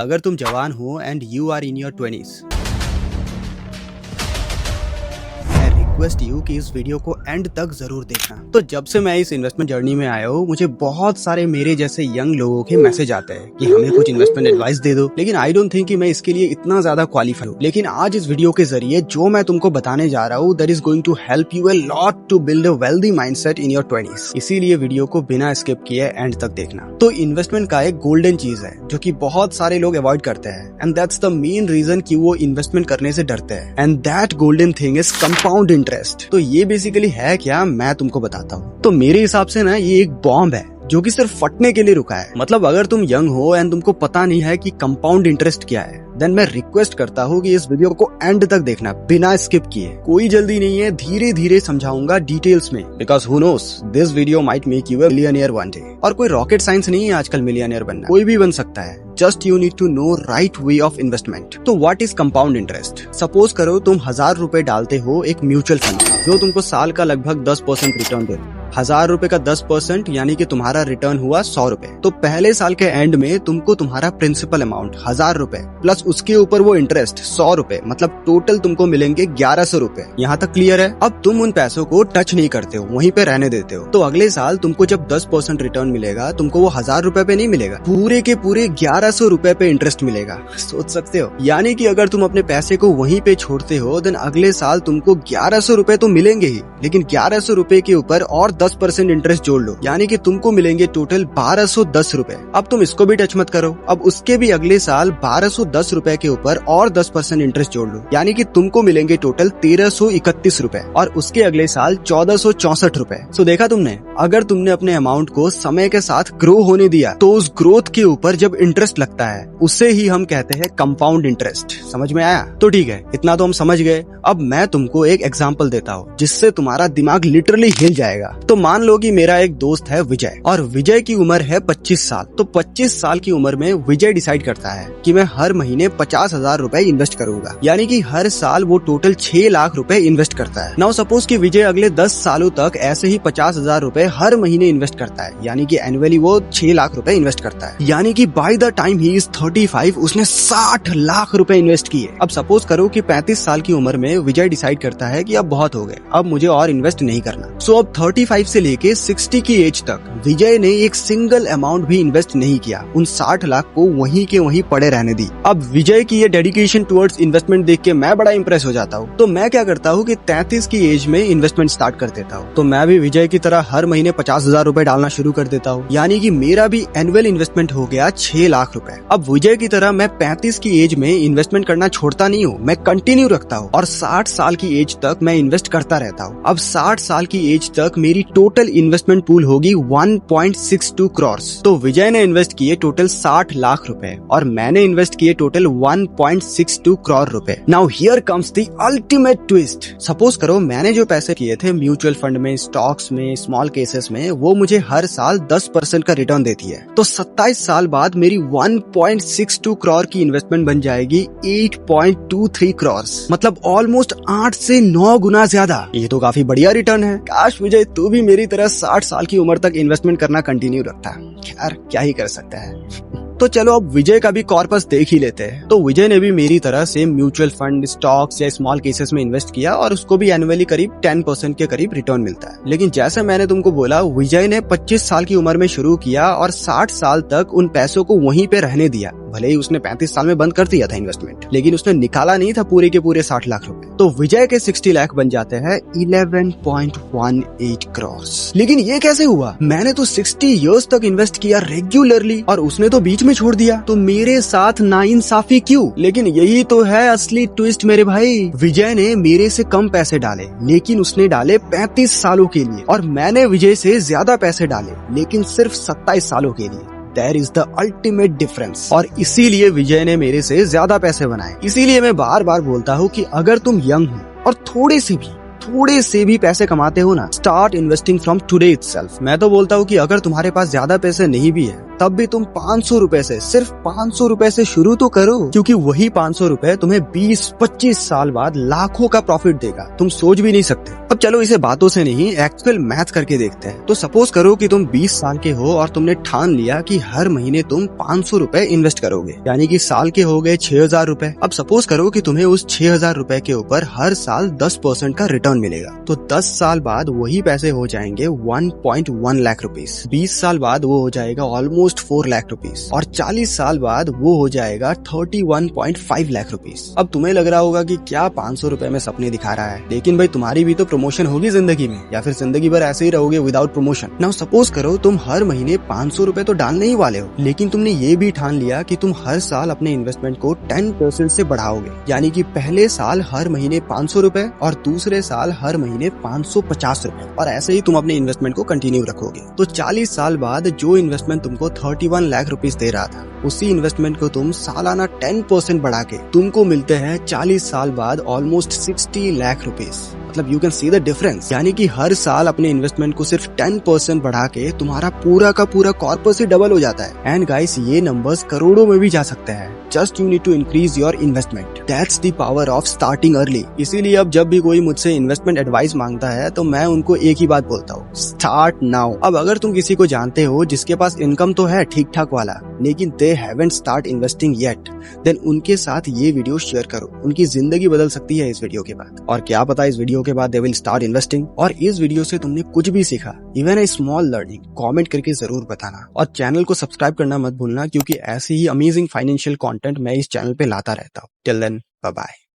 अगर तुम जवान हो and you are in your 20s, request you कि इस वीडियो को एंड तक जरूर देखना। तो जब से मैं इस इन्वेस्टमेंट जर्नी में आया हूँ, मुझे बहुत सारे मेरे जैसे यंग लोगों के मैसेज आते हैं कि हमें कुछ इन्वेस्टमेंट एडवाइस दे दो, लेकिन आई डोंट थिंक कि मैं इसके लिए इतना ज्यादा क्वालिफाई हूँ। लेकिन आज इस वीडियो के जरिए जो मैं तुमको बताने जा रहा हूँ, that is going to help you a lot to build a wealthy mindset in your 20s। इसीलिए वीडियो को बिना स्किप किए एंड तक देखना। तो इन्वेस्टमेंट का एक गोल्डन चीज है जो कि बहुत सारे लोग अवॉइड करते हैं, and that's the main reason कि वो इन्वेस्टमेंट करने से डरते हैं, and that golden thing is compound interest. तो ये बेसिकली है क्या, मैं तुमको बताता हूँ। तो मेरे हिसाब से ना ये एक बॉम्ब है जो कि सिर्फ फटने के लिए रुका है। मतलब अगर तुम यंग हो एंड तुमको पता नहीं है कि कंपाउंड इंटरेस्ट क्या है, देन मैं रिक्वेस्ट करता हूँ कि इस वीडियो को एंड तक देखना बिना स्किप किए। कोई जल्दी नहीं है, धीरे धीरे समझाऊंगा डिटेल्स में, because who knows this video might make you a millionaire one day. और कोई रॉकेट साइंस नहीं है आजकल मिलियनियर बनना, कोई भी बन सकता है। Just you need to know right way of investment. तो what is compound interest? Suppose करो तुम 1000 रुपए डालते हो एक म्यूचुअल फंड जो तुमको साल का लगभग 10% रिटर्न दे। 1000 रुपए का 10% यानी कि तुम्हारा रिटर्न हुआ 100 रुपए। तो पहले साल के एंड में तुमको तुम्हारा प्रिंसिपल अमाउंट 1000 रुपए प्लस उसके ऊपर वो इंटरेस्ट 100 रुपए, मतलब टोटल तुमको मिलेंगे 1100 रुपए। यहाँ तक क्लियर है? अब तुम उन पैसों को टच नहीं करते हो, वहीं पे रहने देते हो। तो अगले साल तुमको जब 10% रिटर्न मिलेगा, तुमको वो 1000 रुपए पे नहीं मिलेगा, पूरे के पूरे 1100 रुपए पे इंटरेस्ट मिलेगा। सोच सकते हो? यानी कि अगर तुम अपने पैसे को वहीं पे छोड़ते हो, देन अगले साल तुमको 1100 रुपए तो मिलेंगे ही, लेकिन 1100 रुपए के ऊपर और 10% इंटरेस्ट जोड़ लो, यानी कि तुमको मिलेंगे टोटल 1210 रुपए। अब तुम इसको भी टच मत करो, अब उसके भी अगले साल 1210 रुपए के ऊपर और 10% इंटरेस्ट जोड़ लो, यानी कि तुमको मिलेंगे टोटल 1331 रुपए, और उसके अगले साल 1464 रुपए। सो देखा तुमने, अगर तुमने अपने अमाउंट को समय के साथ ग्रो होने दिया, तो उस ग्रोथ के ऊपर जब इंटरेस्ट लगता है, उसे ही हम कहते हैं कंपाउंड इंटरेस्ट। समझ में आया? तो ठीक है, इतना तो हम समझ गए। अब मैं तुमको एक एग्जांपल देता हूँ जिससे तुम्हारा दिमाग लिटरली हिल जाएगा। तो मान लो कि मेरा एक दोस्त है विजय, और विजय की उम्र है 25 साल। तो 25 साल की उम्र में विजय डिसाइड करता है कि मैं हर महीने 50,000 रुपए इन्वेस्ट करूंगा, यानी कि हर साल वो टोटल 6 लाख रुपए इन्वेस्ट करता है। नाउ सपोज कि विजय अगले 10 सालों तक ऐसे ही 50,000 रुपए हर महीने इन्वेस्ट करता है, यानी कि एनुअली वो 6 लाख रुपए इन्वेस्ट करता है, यानी कि by the time he is 35 उसने 60 लाख रुपए इन्वेस्ट किए। अब सपोज करो कि 35 साल की उम्र में विजय डिसाइड करता है कि अब बहुत हो गए, अब मुझे और इन्वेस्ट नहीं करना। सो अब 35 से लेके 60 की एज तक विजय ने एक सिंगल अमाउंट भी इन्वेस्ट नहीं किया, उन 60 लाख को वहीं के वहीं पड़े रहने दी। अब विजय की ये डेडिकेशन टुवर्ड्स इन्वेस्टमेंट देख के मैं बड़ा इंप्रेस हो जाता हूँ। तो मैं क्या करता हूँ कि 33 की एज में इन्वेस्टमेंट स्टार्ट कर देता हूँ। तो मैं भी विजय की तरह हर महीने 50,000 रुपए डालना शुरू कर देता हूँ, यानी कि मेरा भी एनुअल इन्वेस्टमेंट हो गया 6 लाख रुपए। अब विजय की तरह मैं 35 की एज में इन्वेस्टमेंट करना छोड़ता नहीं हूँ, मैं कंटिन्यू रखता हूँ, और 60 साल की एज तक मैं इन्वेस्ट करता रहता हूँ। अब 60 साल की एज तक मेरी टोटल इन्वेस्टमेंट पूल होगी 1.62 करोड़। तो विजय ने इन्वेस्ट किए टोटल 60 लाख रुपए, और मैंने इन्वेस्ट किए टोटल 1.62 करोड़ रुपए। Now here comes the ultimate twist. Suppose करो मैंने जो पैसे किए थे म्यूचुअल फंड में, स्टॉक्स में, स्मॉल केसेस में, वो मुझे हर साल 10% का रिटर्न देती है। तो 27 साल बाद मेरी 1.62 करोड़ की इन्वेस्टमेंट बन जाएगी 8.23 करोड़, मतलब ऑलमोस्ट 8 से 9 गुना ज्यादा। ये तो काफी बढ़िया रिटर्न है। काश विजय तू भी मेरी तरह 60 साल की उम्र तक इन्वेस्टमेंट करना कंटिन्यू रखता। यार क्या ही कर सकता है। तो चलो अब विजय का भी कॉर्पस देख ही लेते हैं। तो विजय ने भी मेरी तरह से म्यूचुअल फंड, स्टॉक्स या स्मॉल केसेस में इन्वेस्ट किया, और उसको भी एनुअली करीब 10% के करीब रिटर्न मिलता है। लेकिन जैसे मैंने तुमको बोला, विजय ने 25 साल की उम्र में शुरू किया और 60 साल तक उन पैसों को वहीं पे रहने दिया। भले ही उसने 35 साल में बंद कर दिया था इन्वेस्टमेंट, लेकिन उसने निकाला नहीं था पूरे के पूरे 60 लाख रुपए। तो विजय के 60 लाख बन जाते हैं 11.18 करोड़। लेकिन ये कैसे हुआ? मैंने तो 60 इयर्स तक इन्वेस्ट किया रेगुलरली, और उसने तो बीच में छोड़ दिया। तो मेरे साथ नाइंसाफी क्यों? लेकिन यही तो है असली ट्विस्ट मेरे भाई। विजय ने मेरे से कम पैसे डाले, लेकिन उसने डाले 35 सालों के लिए, और मैंने विजय से ज्यादा पैसे डाले, लेकिन सिर्फ 27 सालों के लिए। There is the ultimate difference। और इसीलिए विजय ने मेरे से ज्यादा पैसे बनाए। इसीलिए मैं बार बार बोलता हूँ कि अगर तुम यंग हो और थोड़े से भी पैसे कमाते हो ना, start investing from today itself. मैं तो बोलता हूँ कि अगर तुम्हारे पास ज्यादा पैसे नहीं भी है, तब भी तुम 500 रुपए से, सिर्फ 500 रुपए से शुरू तो करो, क्योंकि वही 500 रुपए तुम्हें 20-25 साल बाद लाखों का प्रॉफिट देगा। तुम सोच भी नहीं सकते। अब चलो इसे बातों से नहीं, एक्चुअल मैथ करके देखते हैं। तो सपोज करो कि तुम 20 साल के हो और तुमने ठान लिया कि हर महीने तुम 500 रुपए इन्वेस्ट करोगे, यानी कि साल के हो गए 6000 रुपए। अब सपोज करो कि तुम्हें उस 6000 रुपए के ऊपर हर साल 10% का रिटर्न मिलेगा, तो 10 साल बाद वही पैसे हो जाएंगे 1.1 लाख रुपीस, 20 साल बाद वो हो जाएगा ऑलमोस्ट 4 लाख रुपीस, और 40 साल बाद वो हो जाएगा 31.5 लाख रुपीस। अब तुम्हें लग रहा होगा कि क्या 500 रुपए में सपने दिखा रहा है, लेकिन भाई तुम्हारी भी तो प्रमोशन होगी जिंदगी में, या फिर जिंदगी भर ऐसे ही रहोगे विदाउट प्रमोशन। नाउ सपोज करो तुम हर महीने 500 रुपए तो डालने ही वाले हो, लेकिन तुमने ये भी ठान लिया कि तुम हर साल अपने इन्वेस्टमेंट को 10% से बढ़ाओगे, यानी कि पहले साल हर महीने 500 रुपए और दूसरे साल हर महीने 550 रुपए, और ऐसे ही तुम अपने इन्वेस्टमेंट को कंटिन्यू रखोगे। तो 40 साल बाद जो इन्वेस्टमेंट तुमको 31 लाख रुपीस दे रहा था, उसी इन्वेस्टमेंट को तुम सालाना 10% बढ़ा के तुमको मिलते हैं 40 साल बाद ऑलमोस्ट 60 लाख रुपीस। मतलब you can see the difference, यानी कि हर साल अपने इन्वेस्टमेंट को सिर्फ 10% बढ़ा के तुम्हारा पूरा का पूरा कॉर्पस ही डबल हो जाता है। एंड गाइस, ये नंबर्स करोड़ों में भी जा सकते हैं। Just you need to increase your investment. That's the power of starting early. इसीलिए अब जब भी कोई मुझसे इन्वेस्टमेंट एडवाइस मांगता है तो मैं उनको एक ही बात बोलता हूँ, स्टार्ट नाउ। अब अगर तुम किसी को जानते हो जिसके पास इनकम तो है ठीक ठाक वाला, लेकिन they haven't start investing yet, then उनके साथ ये वीडियो शेयर करो। उनकी जिंदगी बदल सकती है इस वीडियो के बाद, और क्या पता इस वीडियो के बाद दे विल स्टार्ट इन्वेस्टिंग। और इस वीडियो से तुमने कुछ भी सीखा, even a small learning, comment करके जरूर बताना, और चैनल को सब्सक्राइब करना मत भूलना, क्योंकि ऐसे ही अमेजिंग फाइनेंशियल कंटेंट मैं इस चैनल पे लाता रहता हूँ। Till then, bye bye.